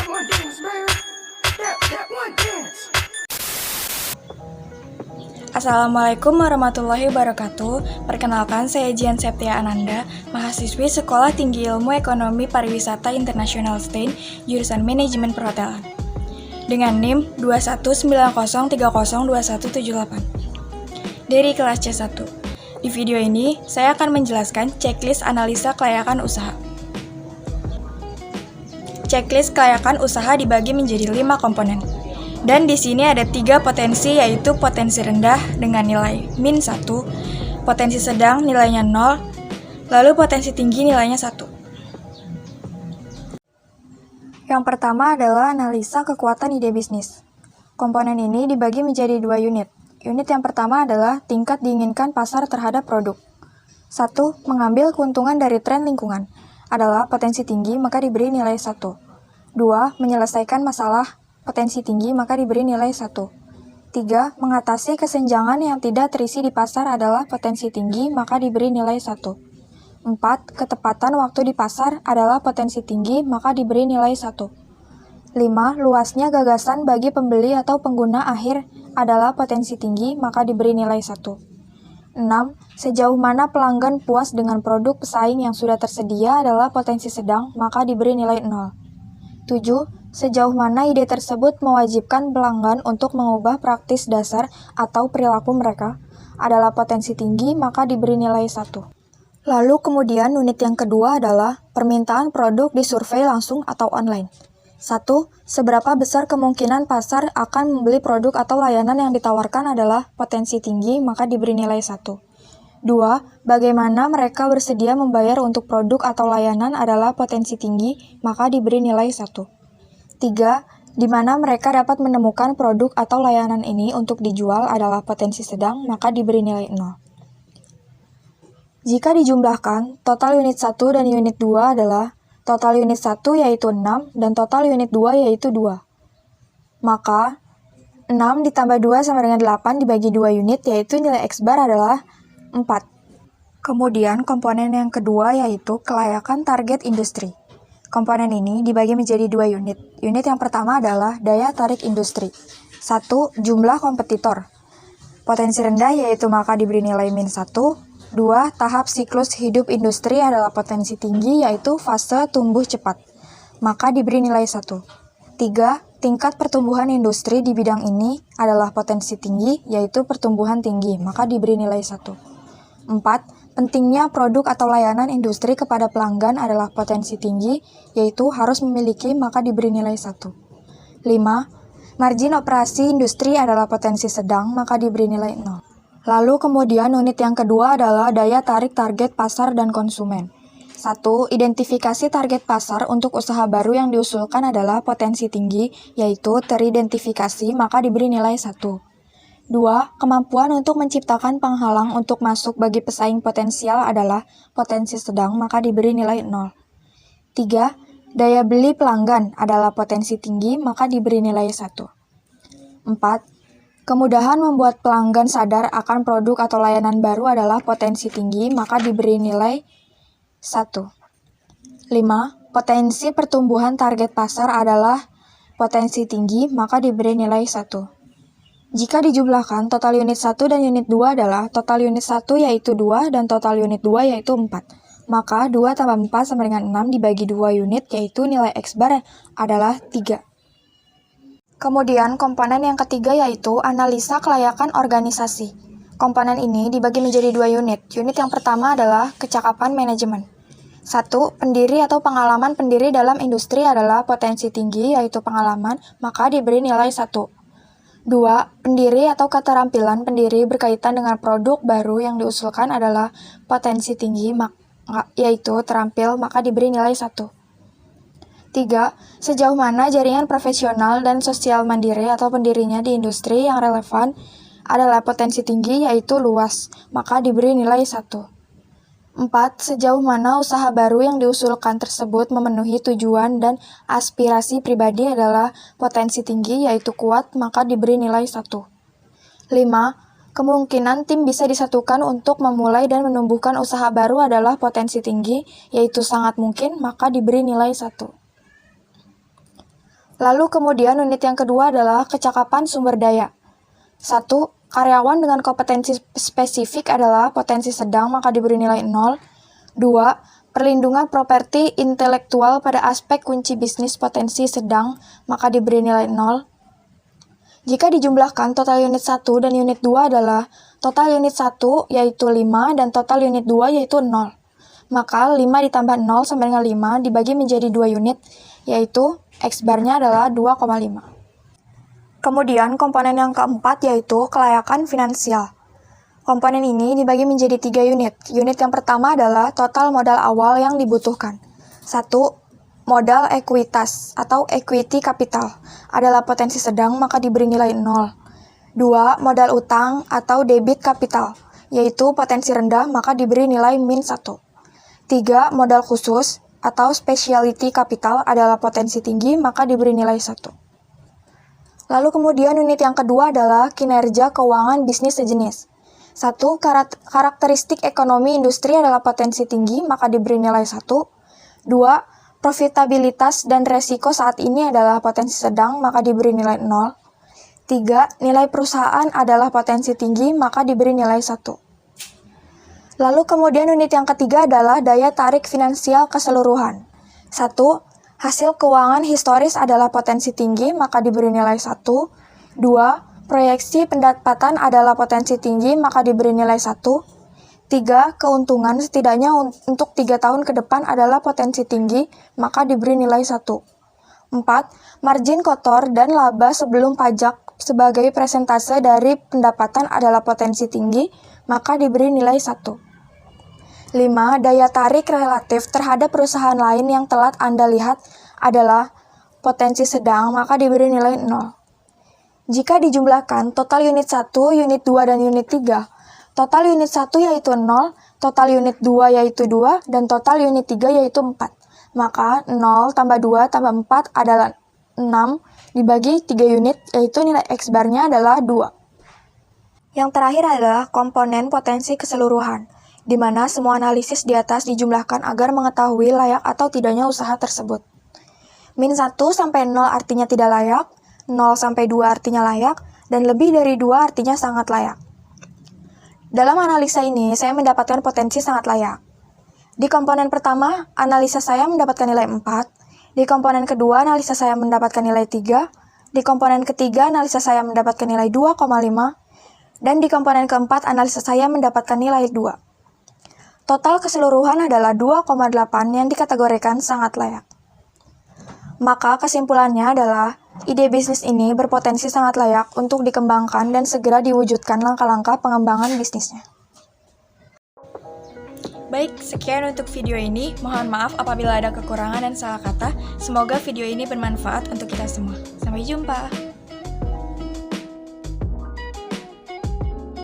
one dance, baby. That one dance. Assalamualaikum warahmatullahi wabarakatuh. Perkenalkan, saya Jian Septia Ananda, mahasiswi Sekolah Tinggi Ilmu Ekonomi Pariwisata International STAIN, jurusan Manajemen Perhotelan. Dengan NIM 2190302178. Dari kelas C1. Di video ini, saya akan menjelaskan checklist analisa kelayakan usaha. Checklist kelayakan usaha dibagi menjadi 5 komponen. Dan di sini ada 3 potensi, yaitu potensi rendah dengan nilai -1, potensi sedang nilainya 0, lalu potensi tinggi nilainya 1. Yang pertama adalah analisa kekuatan ide bisnis. Komponen ini dibagi menjadi 2 unit. Unit yang pertama adalah tingkat diinginkan pasar terhadap produk. 1. Mengambil keuntungan dari tren lingkungan. Adalah potensi tinggi, maka diberi nilai 1. 2. Menyelesaikan masalah. Potensi tinggi, maka diberi nilai 1. 3. Mengatasi kesenjangan yang tidak terisi di pasar adalah potensi tinggi, maka diberi nilai 1. 4. Ketepatan waktu di pasar adalah potensi tinggi, maka diberi nilai 1. 5. Luasnya gagasan bagi pembeli atau pengguna akhir adalah potensi tinggi, maka diberi nilai 1. 6. Sejauh mana pelanggan puas dengan produk pesaing yang sudah tersedia adalah potensi sedang, maka diberi nilai 0. 7. Sejauh mana ide tersebut mewajibkan pelanggan untuk mengubah praktis dasar atau perilaku mereka adalah potensi tinggi, maka diberi nilai 1. Lalu kemudian unit yang kedua adalah permintaan produk disurvei langsung atau online. 1. Seberapa besar kemungkinan pasar akan membeli produk atau layanan yang ditawarkan adalah potensi tinggi, maka diberi nilai 1. 2. Bagaimana mereka bersedia membayar untuk produk atau layanan adalah potensi tinggi, maka diberi nilai 1. 3. Di mana mereka dapat menemukan produk atau layanan ini untuk dijual adalah potensi sedang, maka diberi nilai 0. Jika dijumlahkan, total unit 1 dan unit 2 adalah total unit 1 yaitu 6 dan total unit 2 yaitu 2. Maka 6 ditambah 2 sama dengan 8 dibagi 2 unit yaitu nilai X bar adalah 4. Kemudian komponen yang kedua yaitu kelayakan target industri. Komponen ini dibagi menjadi 2 unit. Unit yang pertama adalah daya tarik industri. 1. Jumlah kompetitor. Potensi rendah yaitu maka diberi nilai -1. 2. Tahap siklus hidup industri adalah potensi tinggi yaitu fase tumbuh cepat. Maka diberi nilai 1. 3. Tingkat pertumbuhan industri di bidang ini adalah potensi tinggi yaitu pertumbuhan tinggi. Maka diberi nilai 1. 4. Pentingnya produk atau layanan industri kepada pelanggan adalah potensi tinggi, yaitu harus memiliki, maka diberi nilai 1. 5. Margin operasi industri adalah potensi sedang, maka diberi nilai 0. Lalu kemudian unit yang kedua adalah daya tarik target pasar dan konsumen. 1. Identifikasi target pasar untuk usaha baru yang diusulkan adalah potensi tinggi, yaitu teridentifikasi, maka diberi nilai 1. 2. Kemampuan untuk menciptakan penghalang untuk masuk bagi pesaing potensial adalah potensi sedang, maka diberi nilai 0. 3. Daya beli pelanggan adalah potensi tinggi, maka diberi nilai 1. 4. Kemudahan membuat pelanggan sadar akan produk atau layanan baru adalah potensi tinggi, maka diberi nilai 1. 5. Potensi pertumbuhan target pasar adalah potensi tinggi, maka diberi nilai 1. Jika dijumlahkan, total unit 1 dan unit 2 adalah total unit 1 yaitu 2 dan total unit 2 yaitu 4. Maka 2 tambah 4 sama dengan 6 dibagi 2 unit yaitu nilai X bar adalah 3. Kemudian komponen yang ketiga yaitu analisa kelayakan organisasi. Komponen ini dibagi menjadi 2 unit. Unit yang pertama adalah kecakapan manajemen. 1. Pendiri atau pengalaman pendiri dalam industri adalah potensi tinggi yaitu pengalaman, maka diberi nilai 1. 2. Pendiri atau keterampilan pendiri berkaitan dengan produk baru yang diusulkan adalah potensi tinggi, yaitu terampil, maka diberi nilai 1. 3. Sejauh mana jaringan profesional dan sosial mandiri atau pendirinya di industri yang relevan adalah potensi tinggi, yaitu luas, maka diberi nilai 1. 4. Sejauh mana usaha baru yang diusulkan tersebut memenuhi tujuan dan aspirasi pribadi adalah potensi tinggi yaitu kuat, maka diberi nilai 1. 5. Kemungkinan tim bisa disatukan untuk memulai dan menumbuhkan usaha baru adalah potensi tinggi yaitu sangat mungkin, maka diberi nilai 1. Lalu kemudian unit yang kedua adalah kecakapan sumber daya. 1. Karyawan dengan kompetensi spesifik adalah potensi sedang maka diberi nilai 0. 2. Perlindungan properti intelektual pada aspek kunci bisnis potensi sedang maka diberi nilai 0. Jika dijumlahkan total unit 1 dan unit 2 adalah total unit 1 yaitu 5 dan total unit 2 yaitu 0. Maka 5 ditambah 0 sama dengan 5 dibagi menjadi 2 unit yaitu X-barnya adalah 2,5. Kemudian komponen yang keempat yaitu kelayakan finansial. Komponen ini dibagi menjadi 3 unit. Unit yang pertama adalah total modal awal yang dibutuhkan. 1. Modal ekuitas atau equity capital adalah potensi sedang maka diberi nilai 0. 2. Modal utang atau debit capital yaitu potensi rendah maka diberi nilai -1. 3. Modal khusus atau specialty capital adalah potensi tinggi maka diberi nilai 1. Lalu kemudian unit yang kedua adalah kinerja keuangan bisnis sejenis. 1. Karakteristik ekonomi industri adalah potensi tinggi, maka diberi nilai 1. 2. Profitabilitas dan resiko saat ini adalah potensi sedang, maka diberi nilai 0. 3. Nilai perusahaan adalah potensi tinggi, maka diberi nilai 1. Lalu kemudian unit yang ketiga adalah daya tarik finansial keseluruhan. 1. Hasil keuangan historis adalah potensi tinggi, maka diberi nilai 1. 2. Proyeksi pendapatan adalah potensi tinggi, maka diberi nilai 1. 3. Keuntungan setidaknya untuk 3 tahun ke depan adalah potensi tinggi, maka diberi nilai 1. 4. Margin kotor dan laba sebelum pajak sebagai persentase dari pendapatan adalah potensi tinggi, maka diberi nilai 1. 5. Daya tarik relatif terhadap perusahaan lain yang telah Anda lihat adalah potensi sedang, maka diberi nilai 0. Jika dijumlahkan total unit 1, unit 2, dan unit 3, total unit 1 yaitu 0, total unit 2 yaitu 2, dan total unit 3 yaitu 4. Maka 0 tambah 2 tambah 4 adalah 6 dibagi 3 unit, yaitu nilai X-barnya adalah 2. Yang terakhir adalah komponen potensi keseluruhan, di mana semua analisis di atas dijumlahkan agar mengetahui layak atau tidaknya usaha tersebut. Min 1 sampai 0 artinya tidak layak, 0 sampai 2 artinya layak, dan lebih dari 2 artinya sangat layak. Dalam analisa ini, saya mendapatkan potensi sangat layak. Di komponen pertama, analisa saya mendapatkan nilai 4. Di komponen kedua, analisa saya mendapatkan nilai 3. Di komponen ketiga, analisa saya mendapatkan nilai 2,5. Dan di komponen keempat, analisa saya mendapatkan nilai 2. Total keseluruhan adalah 2,8 yang dikategorikan sangat layak. Maka kesimpulannya adalah, ide bisnis ini berpotensi sangat layak untuk dikembangkan dan segera diwujudkan langkah-langkah pengembangan bisnisnya. Baik, sekian untuk video ini. Mohon maaf apabila ada kekurangan dan salah kata. Semoga video ini bermanfaat untuk kita semua. Sampai jumpa!